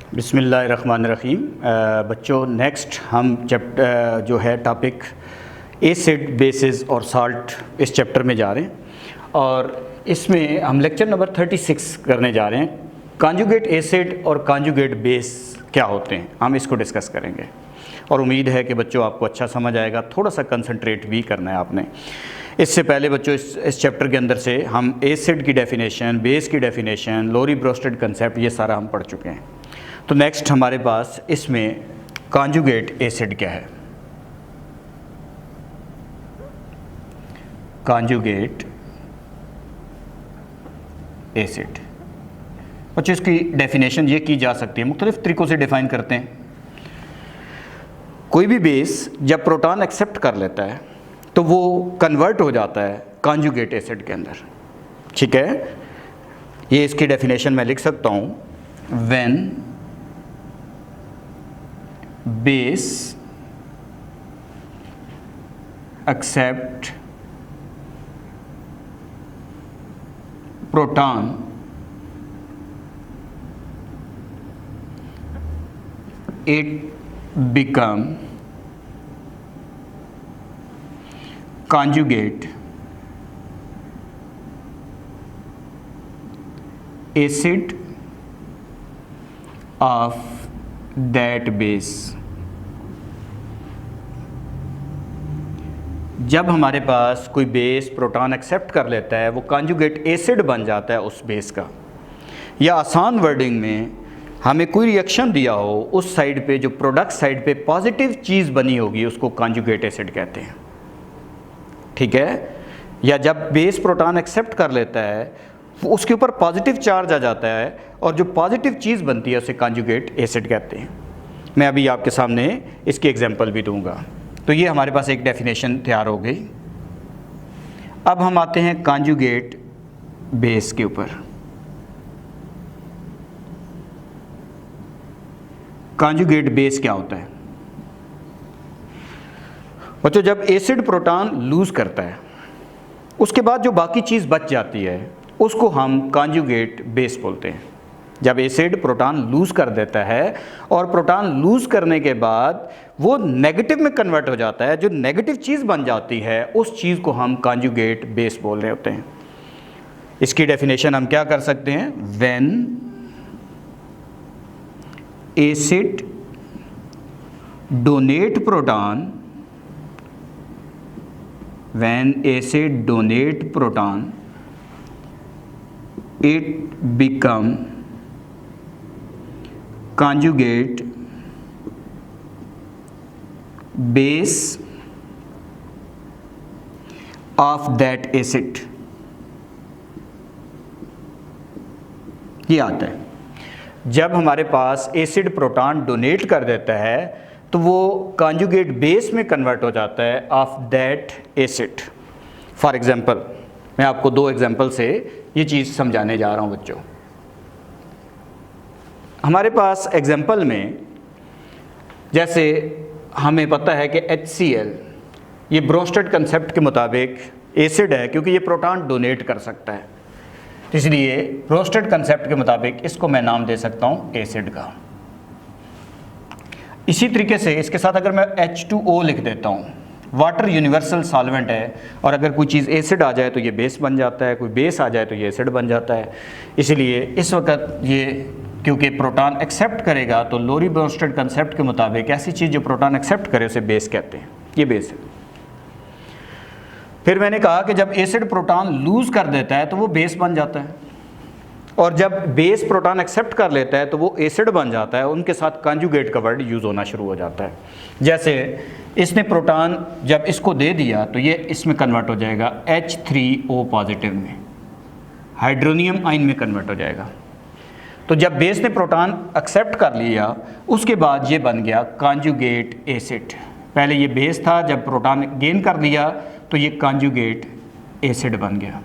बिस्मिल्लाहिर्रहमानिर्रहीम। बच्चों, नेक्स्ट हम चैप्टर जो है टॉपिक एसिड, बेसिस और साल्ट, इस चैप्टर में जा रहे हैं और इसमें हम लेक्चर नंबर 36 करने जा रहे हैं। कॉन्जुगेट एसिड और कॉन्जुगेट बेस क्या होते हैं, हम इसको डिस्कस करेंगे और उम्मीद है कि बच्चों आपको अच्छा समझ आएगा। थोड़ा सा कंसंट्रेट भी करना है आपने। इससे पहले बच्चों इस चैप्टर के अंदर से हम एसिड की डेफिनेशन, बेस की डेफिनेशन, लोरी ब्रोस्टेड कंसेप्ट, ये सारा हम पढ़ चुके हैं। तो नेक्स्ट हमारे पास इसमें कॉन्जुगेट एसिड क्या है। कॉन्जुगेट एसिड, बच्चों इसकी डेफिनेशन ये की जा सकती है, मुख्तलिफ तरीक़ों से डिफ़ाइन करते हैं। कोई भी बेस जब प्रोटॉन एक्सेप्ट कर लेता है तो वो कन्वर्ट हो जाता है कॉन्जुगेट एसिड के अंदर। ठीक है, ये इसकी डेफिनेशन मैं लिख सकता हूँ। When base accept proton it become conjugate acid of that base। जब हमारे पास कोई बेस प्रोटॉन एक्सेप्ट कर लेता है वो कॉन्जुगेट एसिड बन जाता है उस बेस का। या आसान वर्डिंग में हमें कोई रिएक्शन दिया हो, उस साइड पे जो प्रोडक्ट साइड पे पॉजिटिव चीज़ बनी होगी उसको कॉन्जुगेट एसिड कहते हैं। ठीक है, या जब बेस प्रोटॉन एक्सेप्ट कर लेता है उसके ऊपर पॉजिटिव चार्ज आ जाता है और जो पॉजिटिव चीज़ बनती है उसे कॉन्जुगेट एसिड कहते हैं। मैं अभी आपके सामने इसकी एग्जांपल भी दूंगा। तो ये हमारे पास एक डेफिनेशन तैयार हो गई। अब हम आते हैं कॉन्जुगेट बेस के ऊपर। कॉन्जुगेट बेस क्या होता है बच्चों? जब एसिड प्रोटॉन लूज करता है उसके बाद जो बाकी चीज़ बच जाती है उसको हम कॉन्जुगेट बेस बोलते हैं। जब एसिड प्रोटॉन लूज कर देता है और प्रोटॉन लूज करने के बाद वो नेगेटिव में कन्वर्ट हो जाता है, जो नेगेटिव चीज़ बन जाती है उस चीज़ को हम कॉन्जुगेट बेस बोल रहे होते हैं। इसकी डेफिनेशन हम क्या कर सकते हैं? When acid donate proton, when acid donate proton it become conjugate base of that acid। ये आता है जब हमारे पास एसिड प्रोटॉन डोनेट कर देता है तो वो कॉन्जुगेट बेस में कन्वर्ट हो जाता है of that acid. For example, मैं आपको दो एग्जांपल से ये चीज़ समझाने जा रहा हूँ बच्चों। हमारे पास एग्जांपल में जैसे हमें पता है कि HCl ये ब्रोस्टेड कंसेप्ट के मुताबिक एसिड है क्योंकि ये प्रोटॉन डोनेट कर सकता है, इसलिए ब्रोस्टेड कंसेप्ट के मुताबिक इसको मैं नाम दे सकता हूँ एसिड का। इसी तरीके से इसके साथ अगर मैं H2O लिख देता हूँ, वाटर यूनिवर्सल सॉल्वेंट है और अगर कोई चीज़ एसिड आ जाए तो ये बेस बन जाता है, कोई बेस आ जाए तो ये एसिड बन जाता है। इसलिए इस वक्त ये क्योंकि प्रोटॉन एक्सेप्ट करेगा तो लोरी ब्रोस्टेड कंसेप्ट के मुताबिक ऐसी चीज़ जो प्रोटॉन एक्सेप्ट करे उसे बेस कहते हैं। ये बेस है। फिर मैंने कहा कि जब एसिड प्रोटॉन लूज कर देता है तो वो बेस बन जाता है और जब बेस प्रोटॉन एक्सेप्ट कर लेता है तो वो एसिड बन जाता है। उनके साथ कॉन्जुगेट का वर्ड यूज़ होना शुरू हो जाता है। जैसे इसने प्रोटॉन जब इसको दे दिया तो ये इसमें कन्वर्ट हो जाएगा H3O पॉजिटिव में, हाइड्रोनियम आयन में कन्वर्ट हो जाएगा। तो जब बेस ने प्रोटॉन एक्सेप्ट कर लिया उसके बाद ये बन गया कॉन्जुगेट एसिड। पहले ये बेस था, जब प्रोटॉन गेन कर लिया तो ये कॉन्जुगेट एसिड बन गया।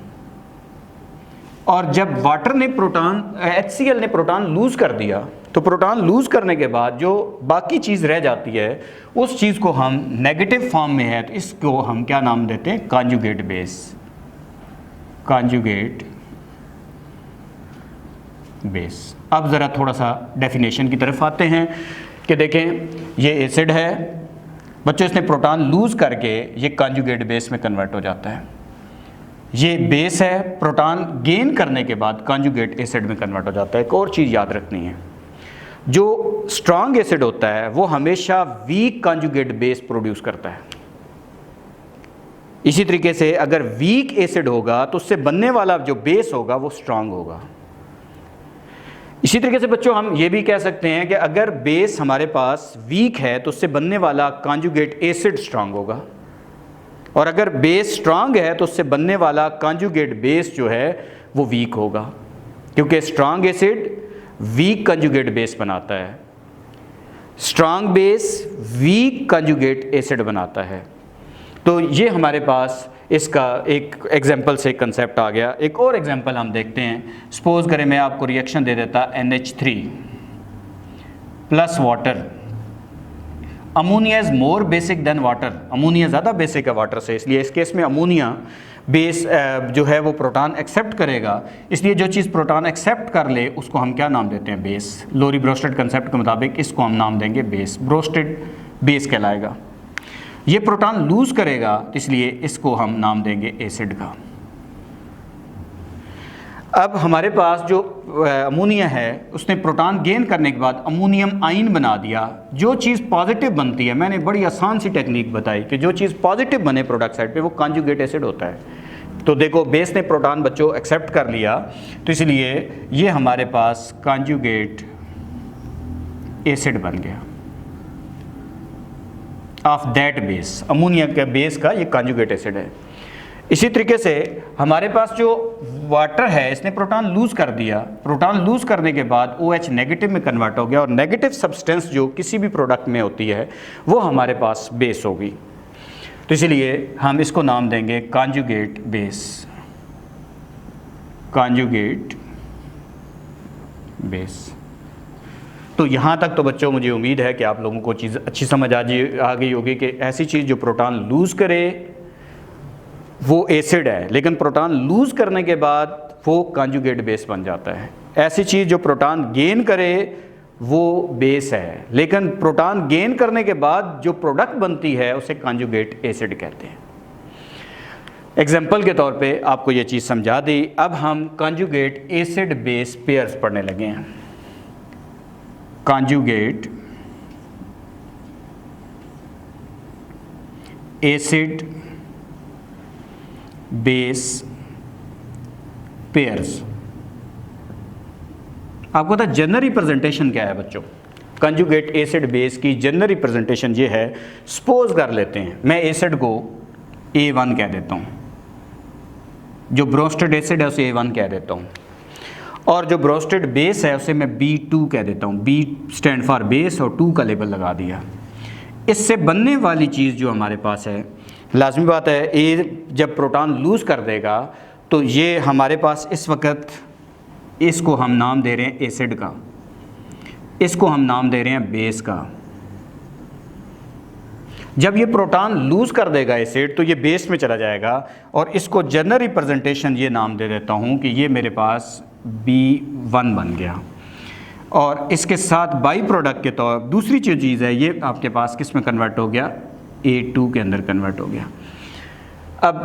और जब वाटर ने प्रोटॉन HCl ने प्रोटॉन लूज कर दिया तो प्रोटॉन लूज करने के बाद जो बाकी चीज़ रह जाती है उस चीज़ को हम नेगेटिव फॉर्म में है तो इसको हम क्या नाम देते हैं? Conjugate base. Conjugate base. अब ज़रा थोड़ा सा डेफिनेशन की तरफ आते हैं कि देखें ये एसिड है बच्चों, इसने प्रोटॉन लूज़ करके ये कॉन्जुगेट बेस में कन्वर्ट हो जाता है। ये बेस है, प्रोटॉन गेन करने के बाद कॉन्जुगेट एसिड में कन्वर्ट हो जाता है। एक और चीज़ याद रखनी है, जो स्ट्रॉन्ग एसिड होता है वो हमेशा वीक कॉन्जुगेट बेस प्रोड्यूस करता है। इसी तरीके से अगर वीक एसिड होगा तो उससे बनने वाला जो बेस होगा वो स्ट्रॉन्ग होगा। इसी तरीके से बच्चों हम ये भी कह सकते हैं कि अगर बेस हमारे पास वीक है तो उससे बनने वाला कॉन्जुगेट एसिड स्ट्रॉन्ग होगा, और अगर बेस स्ट्रॉन्ग है तो उससे बनने वाला कॉन्जुगेट बेस जो है वो वीक होगा, क्योंकि strong acid weak conjugate base बनाता है, strong base weak conjugate acid बनाता है। तो ये हमारे पास इसका एक एग्जांपल से कंसेप्ट आ गया। एक और एग्जांपल हम देखते हैं। सपोज करें मैं आपको रिएक्शन दे देता NH3 plus water. Ammonia is more basic than water. Ammonia ज़्यादा बेसिक है वाटर से, इसलिए इस केस में अमोनिया बेस जो है वो प्रोटॉन एक्सेप्ट करेगा, इसलिए जो चीज़ प्रोटॉन एक्सेप्ट कर ले उसको हम क्या नाम देते हैं? बेस। लोरी ब्रोस्टेड कंसेप्ट के मुताबिक इसको हम नाम देंगे बेस, ब्रोस्टेड बेस कहलाएगा। ये प्रोटॉन लूज करेगा इसलिए इसको हम नाम देंगे एसिड का। अब हमारे पास जो अमोनिया है उसने प्रोटॉन गेन करने के बाद अमोनियम आयन बना दिया। जो चीज़ पॉजिटिव बनती है, मैंने बड़ी आसान सी टेक्निक बताई कि जो चीज़ पॉजिटिव बने प्रोडक्ट साइड पे वो कॉन्जुगेट एसिड होता है। तो देखो बेस ने प्रोटॉन बच्चों एक्सेप्ट कर लिया, तो इसलिए ये हमारे पास कॉन्जुगेट एसिड बन गया ऑफ दैट बेस। अमोनिया के बेस का ये कॉन्जुगेट एसिड है। इसी तरीके से हमारे पास जो वाटर है इसने प्रोटॉन लूज कर दिया। प्रोटॉन लूज करने के बाद OH नेगेटिव में कन्वर्ट हो गया, और नेगेटिव सब्सटेंस जो किसी भी प्रोडक्ट में होती है वो हमारे पास बेस होगी। तो इसलिए हम इसको नाम देंगे कॉन्जुगेट बेस, कॉन्जुगेट बेस। तो यहाँ तक तो बच्चों मुझे उम्मीद है कि आप लोगों को चीज़ अच्छी समझ आ गई होगी कि ऐसी चीज़ जो प्रोटॉन लूज़ करे वो एसिड है, लेकिन प्रोटॉन लूज़ करने के बाद वो कॉन्जुगेट बेस बन जाता है। ऐसी चीज़ जो प्रोटॉन गेन करे वो बेस है, लेकिन प्रोटॉन गेन करने के बाद जो प्रोडक्ट बनती है उसे कॉन्जुगेट एसिड कहते हैं। एग्जाम्पल के तौर पे आपको ये चीज़ समझा दी। अब हम कॉन्जुगेट एसिड बेस पेयर्स पढ़ने लगे हैं। Conjugate acid base pairs. आपको पता जनरल रिप्रेजेंटेशन क्या है बच्चों? कॉन्जुगेट एसिड बेस की जनरल रिप्रेजेंटेशन ये है। सपोज कर लेते हैं मैं एसिड को A1 कह देता हूँ, जो ब्रोस्टेड एसिड है उसे A1 कह देता हूँ, और जो ब्रोस्टेड बेस है उसे मैं B2 कह देता हूँ। B स्टैंड फॉर बेस और 2 का लेबल लगा दिया। इससे बनने वाली चीज़ जो हमारे पास है, लाजमी बात है ए जब प्रोटॉन लूज़ कर देगा तो ये हमारे पास इस वक्त इसको हम नाम दे रहे हैं एसिड का, इसको हम नाम दे रहे हैं बेस का। जब ये प्रोटॉन लूज़ कर देगा एसिड तो ये बेस में चला जाएगा, और इसको जनरल रिप्रेजेंटेशन ये नाम दे देता हूँ कि ये मेरे पास B1 बन गया। और इसके साथ बाई प्रोडक्ट के तौर दूसरी जो चीज़ है ये आपके पास किस में कन्वर्ट हो गया? A2 के अंदर कन्वर्ट हो गया। अब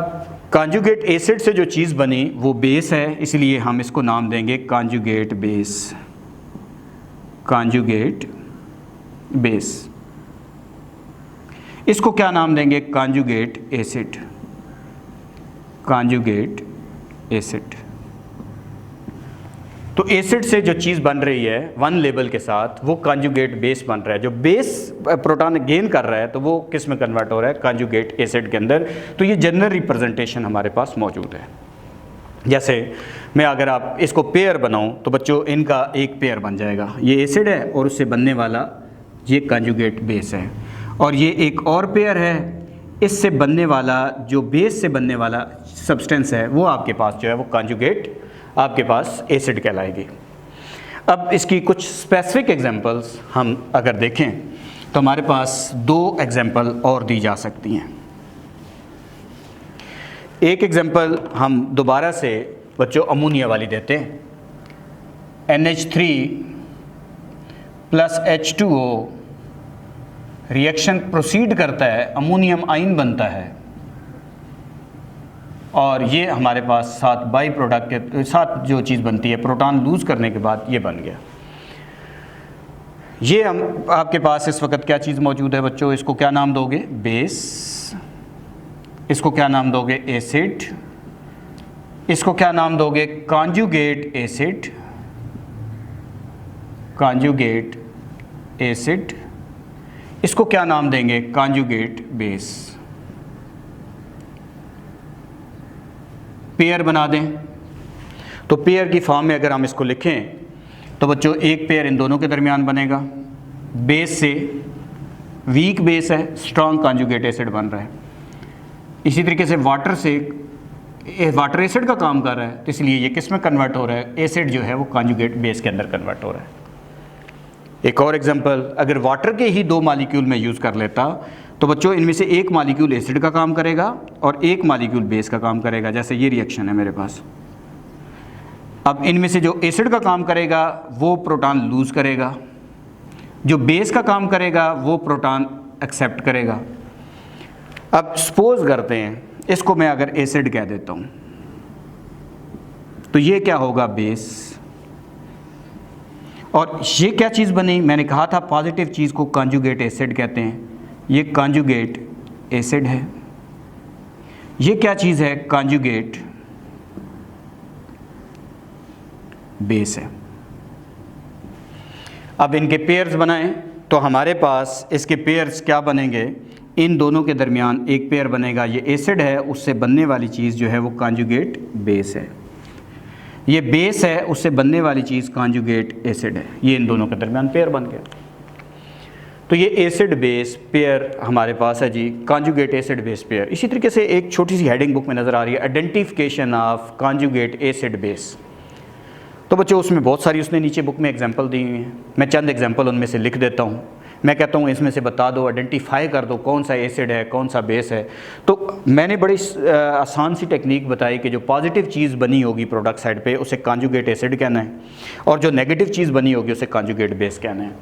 कॉन्जुगेट एसिड से जो चीज़ बनी वो बेस है, इसलिए हम इसको नाम देंगे कॉन्जुगेट बेस, कॉन्जुगेट बेस। इसको क्या नाम देंगे? Conjugate acid, conjugate acid. तो एसिड से जो चीज़ बन रही है 1 लेबल के साथ वो कॉन्जुगेट बेस बन रहा है। जो बेस प्रोटॉन गेन कर रहा है तो वो किस में कन्वर्ट हो रहा है? कॉन्जुगेट एसिड के अंदर। तो ये जनरल रिप्रेजेंटेशन हमारे पास मौजूद है। जैसे मैं अगर आप इसको पेयर बनाऊं तो बच्चों इनका एक पेयर बन जाएगा। ये एसिड है और उससे बनने वाला ये कॉन्जुगेट बेस है, और ये एक और पेयर है, इससे बनने वाला जो बेस से बनने वाला सब्सटेंस है वो आपके पास जो है वो कॉन्जुगेट आपके पास एसिड कहलाएगी। अब इसकी कुछ स्पेसिफिक एग्जांपल्स हम अगर देखें तो हमारे पास 2 एग्जांपल और दी जा सकती हैं। एक एग्जांपल हम दोबारा से बच्चों अमोनिया वाली देते हैं। NH3 plus H2O reaction proceed करता है, अमोनियम आयन बनता है, और ये हमारे पास साथ बाई प्रोडक्ट के साथ जो चीज़ बनती है प्रोटॉन लूज़ करने के बाद ये बन गया। ये हम आपके पास इस वक्त क्या चीज़ मौजूद है बच्चों, इसको क्या नाम दोगे, बेस, इसको क्या नाम दोगे, एसिड, इसको क्या नाम दोगे, कॉन्जुगेट एसिड, कॉन्जुगेट एसिड, इसको क्या नाम देंगे, कॉन्जुगेट बेस। पेयर बना दें, तो पेयर की फॉर्म में अगर हम इसको लिखें तो बच्चों एक पेयर इन दोनों के दरमियान बनेगा, बेस से, वीक बेस है, स्ट्रॉन्ग कॉन्जुगेट एसिड बन रहा है। इसी तरीके से वाटर से, वाटर एसिड का काम कर रहा है, तो इसलिए ये किस में कन्वर्ट हो रहा है, एसिड जो है वो कॉन्जुगेट बेस के अंदर कन्वर्ट हो रहा है। एक और एग्जांपल, अगर वाटर के ही 2 मॉलिक्यूल में यूज़ कर लेता तो बच्चों इनमें से एक मॉलिक्यूल एसिड का काम करेगा और एक मॉलिक्यूल बेस का काम करेगा, जैसे ये रिएक्शन है मेरे पास। अब इनमें से जो एसिड का काम करेगा वो प्रोटॉन लूज़ करेगा, जो बेस का काम करेगा वो प्रोटॉन एक्सेप्ट करेगा। अब सपोज करते हैं इसको मैं अगर एसिड कह देता हूँ तो ये क्या होगा, बेस, और ये क्या चीज़ बनी, मैंने कहा था पॉजिटिव चीज़ को कॉन्जुगेट एसिड कहते हैं, ये कॉन्जुगेट एसिड है। ये क्या चीज़ है, कॉन्जुगेट बेस है। अब इनके पेयर्स बनाएं तो हमारे पास इसके पेयर्स क्या बनेंगे, इन दोनों के दरमियान एक पेयर बनेगा, ये एसिड है, उससे बनने वाली चीज़ जो है वो कॉन्जुगेट बेस है। ये बेस है, उससे बनने वाली चीज़ कॉन्जुगेट एसिड है, ये इन दोनों के दरमियान पेयर बन गया। तो ये एसिड बेस पेयर हमारे पास है जी, कॉन्जुगेट एसिड बेस पेयर। इसी तरीके से एक छोटी सी हेडिंग बुक में नज़र आ रही है, identification of conjugate acid base. तो बच्चों उसमें बहुत सारी उसने नीचे बुक में एग्जांपल दी हुई हैं, मैं चंद एग्जांपल उनमें से लिख देता हूँ। मैं कहता हूँ इसमें से बता दो, आइडेंटिफाई कर दो कौन सा एसिड है, कौन सा बेस है। तो मैंने बड़ी आसान सी टेक्निक बताई कि जो पॉजिटिव चीज़ बनी होगी प्रोडक्ट साइड पे उसे कॉन्जुगेट एसिड कहना है, और जो नेगेटिव चीज़ बनी होगी उसे कॉन्जुगेट बेस कहना है।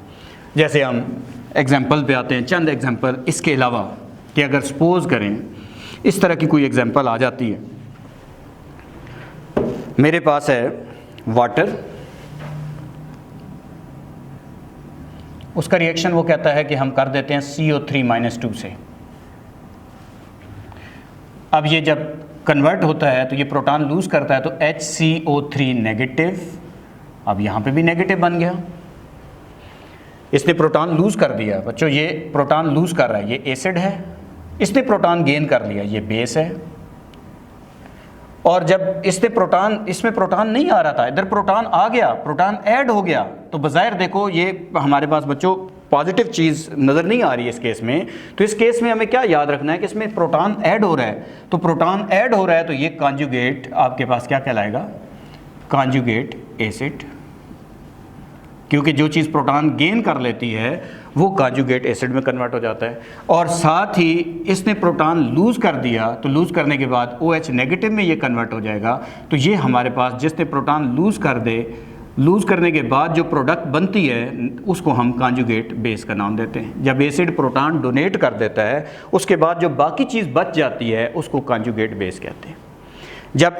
जैसे हम एग्जांपल पे आते हैं, चंद एग्जांपल इसके अलावा, कि अगर सपोज करें इस तरह की कोई एग्जांपल आ जाती है, मेरे पास है वाटर, उसका रिएक्शन वो कहता है कि हम कर देते हैं CO3-2 से। अब ये जब कन्वर्ट होता है तो ये प्रोटॉन लूज़ करता है, तो HCO3 नेगेटिव, अब यहाँ पे भी नेगेटिव बन गया, इसने प्रोटॉन लूज़ कर दिया। बच्चों ये प्रोटॉन लूज़ कर रहा है, ये एसिड है, इसने प्रोटॉन गेन कर लिया, ये बेस है। और जब इसमें प्रोटॉन नहीं आ रहा था, इधर प्रोटॉन आ गया, प्रोटॉन ऐड हो गया, तो बज़ाहिर देखो ये हमारे पास बच्चों पॉजिटिव चीज़ नज़र नहीं आ रही है इस केस में। तो इस केस में हमें क्या याद रखना है कि इसमें प्रोटॉन ऐड हो रहा है, तो प्रोटॉन ऐड हो रहा है तो ये कॉन्जुगेट आपके पास क्या कहलाएगा, कॉन्जुगेट एसिड, क्योंकि जो चीज़ प्रोटॉन गेन कर लेती है वो कॉन्जुगेट एसिड में कन्वर्ट हो जाता है। और साथ ही इसने प्रोटॉन लूज़ कर दिया, तो लूज़ करने के बाद OH नेगेटिव में ये कन्वर्ट हो जाएगा। तो ये हमारे पास जिसने प्रोटॉन लूज़ कर दे, लूज़ करने के बाद जो प्रोडक्ट बनती है उसको हम कॉन्जुगेट बेस का नाम देते हैं। जब एसिड प्रोटॉन डोनेट कर देता है उसके बाद जो बाकी चीज़ बच जाती है उसको कॉन्जुगेट बेस कहते हैं। जब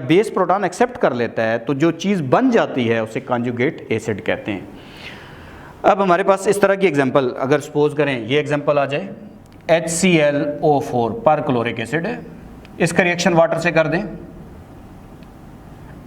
बेस प्रोटॉन एक्सेप्ट कर लेता है तो जो चीज़ बन जाती है उसे कॉन्जुगेट एसिड कहते हैं। अब हमारे पास इस तरह की एग्जांपल अगर सपोज करें, ये एग्जांपल आ जाए, HClO4 पर क्लोरिक एसिड है, इसका रिएक्शन वाटर से कर दें।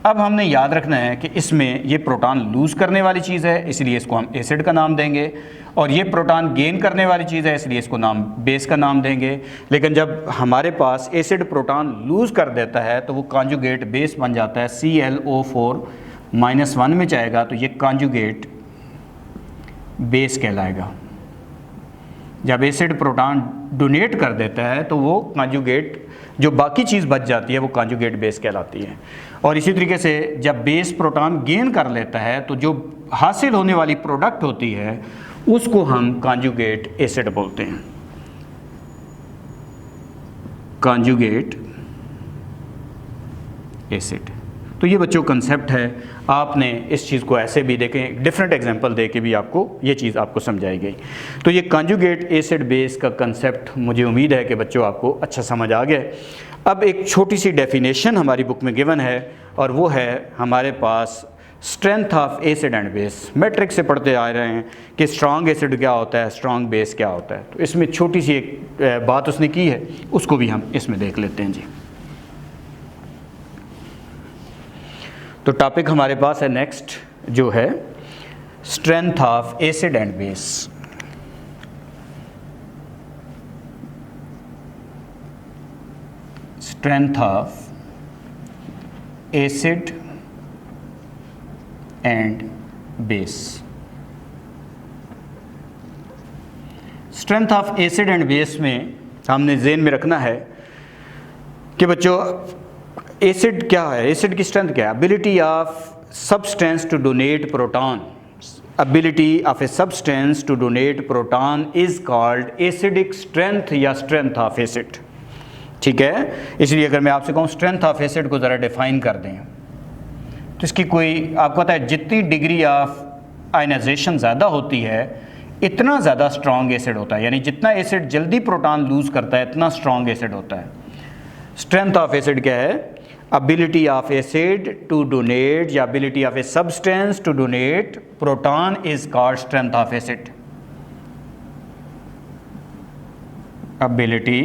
अब हमने याद रखना है कि इसमें ये प्रोटॉन लूज़ करने वाली चीज़ है, इसलिए इसको हम एसिड का नाम देंगे, और ये प्रोटॉन गेन करने वाली चीज़ है, इसलिए इसको नाम बेस का नाम देंगे। लेकिन जब हमारे पास एसिड प्रोटॉन लूज़ कर देता है तो वो कॉन्जुगेट बेस बन जाता है, ClO4-1 में जाएगा, तो ये कॉन्जुगेट बेस कहलाएगा। जब एसिड प्रोटॉन डोनेट कर देता है तो वो कॉन्जुगेट, जो बाकी चीज़ बच जाती है वो कॉन्जुगेट बेस कहलाती है। और इसी तरीके से जब बेस प्रोटॉन गेन कर लेता है तो जो हासिल होने वाली प्रोडक्ट होती है उसको हम कॉन्जुगेट एसिड बोलते हैं, कॉन्जुगेट एसिड। तो ये बच्चों कंसेप्ट है, आपने इस चीज़ को ऐसे भी देखें, डिफरेंट एग्जांपल दे के भी आपको ये चीज़ आपको समझाई गई। तो ये कॉन्जुगेट एसिड बेस का कंसेप्ट मुझे उम्मीद है कि बच्चों आपको अच्छा समझ आ गया। अब एक छोटी सी डेफिनेशन हमारी बुक में गिवन है और वो है हमारे पास strength of acid and base. Matrix से पढ़ते आ रहे हैं कि स्ट्रॉन्ग एसिड क्या होता है, स्ट्रॉन्ग बेस क्या होता है। तो इसमें छोटी सी एक बात उसने की है, उसको भी हम इसमें देख लेते हैं जी। तो टॉपिक हमारे पास है नेक्स्ट जो है strength of acid and base. Strength of acid and base. Strength of acid and base में हमने ज़हन में रखना है कि बच्चों एसिड क्या है, एसिड की स्ट्रेंथ क्या है। Ability of substance to donate proton, ability of a substance to donate proton is called acidic strength या स्ट्रेंथ ऑफ एसिड। ठीक है, इसलिए अगर मैं आपसे कहूँ स्ट्रेंथ ऑफ एसिड को ज़रा डिफाइन कर दें तो इसकी कोई आपको पता है, जितनी डिग्री ऑफ आयनाइजेशन ज़्यादा होती है इतना ज़्यादा स्ट्रॉन्ग एसिड होता है, यानी जितना एसिड जल्दी प्रोटॉन लूज़ करता है इतना स्ट्रॉन्ग एसिड होता है। स्ट्रेंथ ऑफ एसिड क्या है, ability of acid to donate या ability of a substance to donate proton is called strength of acid. Ability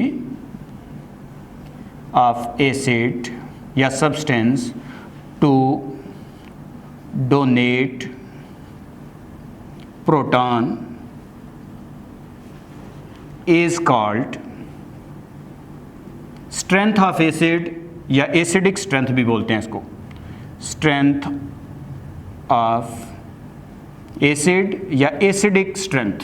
of acid या substance to donate proton is called strength of acid या acidic strength भी बोलते हैं इसको। Strength of acid या acidic strength,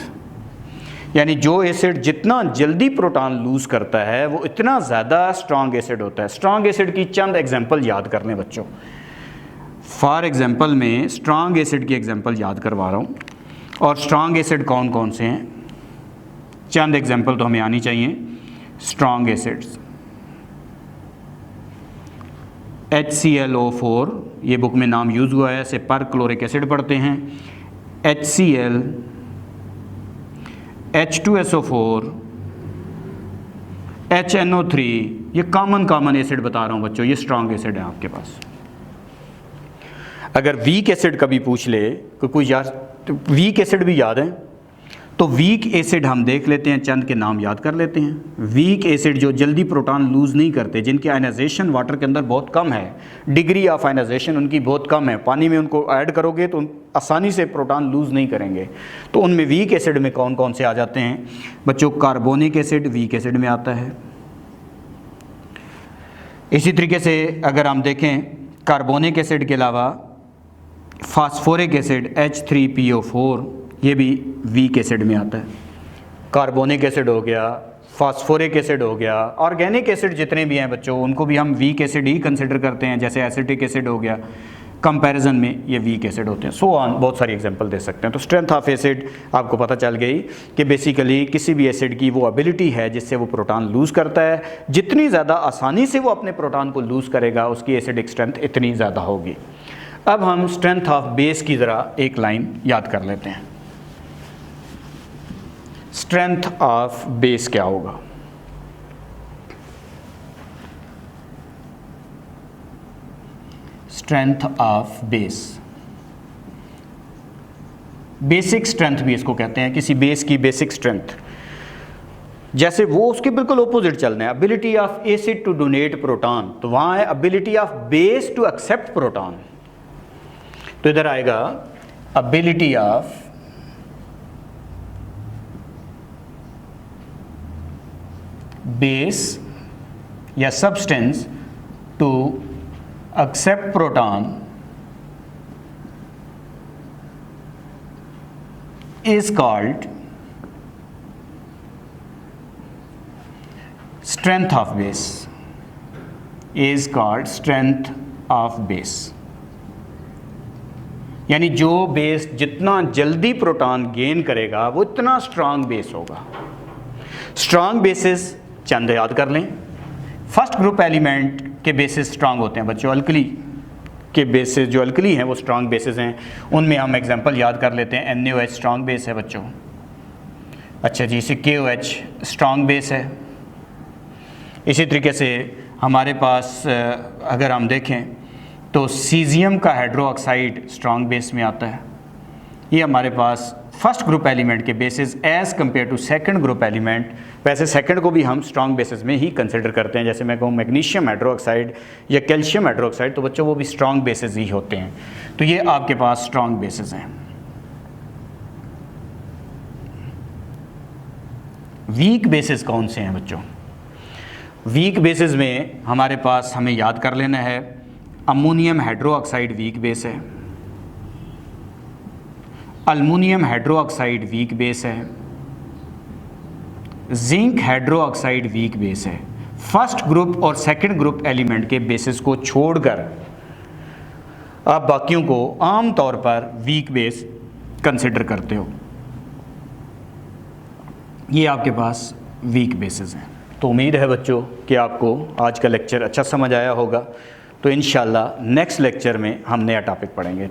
यानी जो acid जितना जल्दी प्रोटॉन लूज़ करता है वो इतना ज़्यादा स्ट्रॉन्ग एसिड होता है। स्ट्रॉन्ग एसिड की चंद एग्जांपल याद कर लें बच्चों। फॉर एग्जांपल में स्ट्रॉन्ग एसिड की एग्जांपल याद करवा रहा हूँ, और स्ट्रॉन्ग एसिड कौन कौन से हैं, चंद एग्जांपल तो हमें आनी चाहिए। स्ट्रॉन्ग एसिड्स HClO4, ये बुक में नाम यूज़ हुआ है, इसे पर क्लोरिक एसिड पढ़ते हैं। HCl, H2SO4, HNO3, ये कॉमन एसिड बता रहा हूँ बच्चों, ये स्ट्रॉन्ग एसिड है आपके पास। अगर वीक एसिड कभी पूछ ले कोई यार, तो वीक एसिड भी याद है, तो वीक एसिड हम देख लेते हैं, चंद के नाम याद कर लेते हैं। वीक एसिड जो जल्दी प्रोटॉन लूज़ नहीं करते, जिनकी आयनाइजेशन वाटर के अंदर बहुत कम है, डिग्री ऑफ आयनाइजेशन उनकी बहुत कम है, पानी में उनको ऐड करोगे तो आसानी से प्रोटॉन लूज़ नहीं करेंगे, तो उनमें वीक एसिड में कौन कौन से आ जाते हैं बच्चों। कार्बोनिक एसिड वीक एसिड में आता है। इसी तरीके से अगर हम देखें कार्बोनिक एसिड के अलावा फास्फोरिक एसिड H3PO4, ये भी वीक एसिड में आता है। कार्बोनिक एसिड हो गया, फास्फोरिक एसिड हो गया, ऑर्गेनिक एसिड जितने भी हैं बच्चों उनको भी हम वीक एसिड ही कंसिडर करते हैं, जैसे एसिटिक एसिड हो गया, कंपैरिजन में ये वीक एसिड होते हैं। सो ऑन बहुत सारी एग्जांपल दे सकते हैं। तो स्ट्रेंथ ऑफ एसिड आपको पता चल गई कि बेसिकली किसी भी एसिड की वो एबिलिटी है जिससे वो प्रोटॉन लूज़ करता है, जितनी ज़्यादा आसानी से वो अपने प्रोटॉन को लूज़ करेगा उसकी एसिडिक स्ट्रेंथ इतनी ज़्यादा होगी। अब हम स्ट्रेंथ ऑफ बेस की ज़रा एक लाइन याद कर लेते हैं। स्ट्रेंथ ऑफ बेस क्या होगा। Strength of base, basic strength भी इसको कहते हैं, किसी बेस की बेसिक स्ट्रेंथ। जैसे वो उसके बिल्कुल ऑपोजिट चलना है, ability of acid to donate proton, तो वहां है ability of base to accept proton. तो इधर आएगा एबिलिटी ऑफ बेस या substance to accept proton is called strength of base, is called strength of base। यानी जो बेस जितना जल्दी प्रोटॉन गेन करेगा वो इतना स्ट्रांग बेस होगा। स्ट्रांग बेसिस चंद याद कर लें। फर्स्ट ग्रुप एलिमेंट के बेसिस स्ट्रांग होते हैं बच्चों, अल्कली के बेसिस जो अल्कली हैं वो स्ट्रॉन्ग बेसिस हैं। उनमें हम एग्जांपल याद कर लेते हैं। NaOH स्ट्रॉन्ग बेस है बच्चों। अच्छा जी, CaOH स्ट्रॉन्ग बेस है। इसी तरीके से हमारे पास अगर हम देखें तो सीजियम का हाइड्रोक्साइड स्ट्रॉन्ग बेस में आता है। ये हमारे पास फर्स्ट ग्रुप एलिमेंट के basis as compare to second group element. वैसे सेकंड को भी हम स्ट्रॉन्ग बेसिस में ही कंसिडर करते हैं। जैसे मैं कहूँ मैग्नीशियम हाइड्रोक्साइड या कैल्शियम हाइड्रोक्साइड, तो बच्चों वो भी स्ट्रॉन्ग बेसिस ही होते हैं। तो ये आपके पास स्ट्रॉन्ग बेसिस हैं। वीक बेसिस कौन से हैं बच्चों? वीक बेसिस में हमारे पास हमें याद कर लेना है, अमोनियम हाइड्रोक्साइड वीक बेस है, अल्मुनियम हाइड्रोक्साइड वीक बेस है, जिंक हाइड्रोक्साइड वीक बेस है। फर्स्ट ग्रुप और सेकंड ग्रुप एलिमेंट के बेसिस को छोड़कर आप बाकियों को आम तौर पर वीक बेस कंसिडर करते हो। ये आपके पास वीक बेसिस हैं। तो उम्मीद है बच्चों कि आपको आज का लेक्चर अच्छा समझ आया होगा। तो इंशाल्लाह नेक्स्ट लेक्चर में हम नया टॉपिक पढ़ेंगे।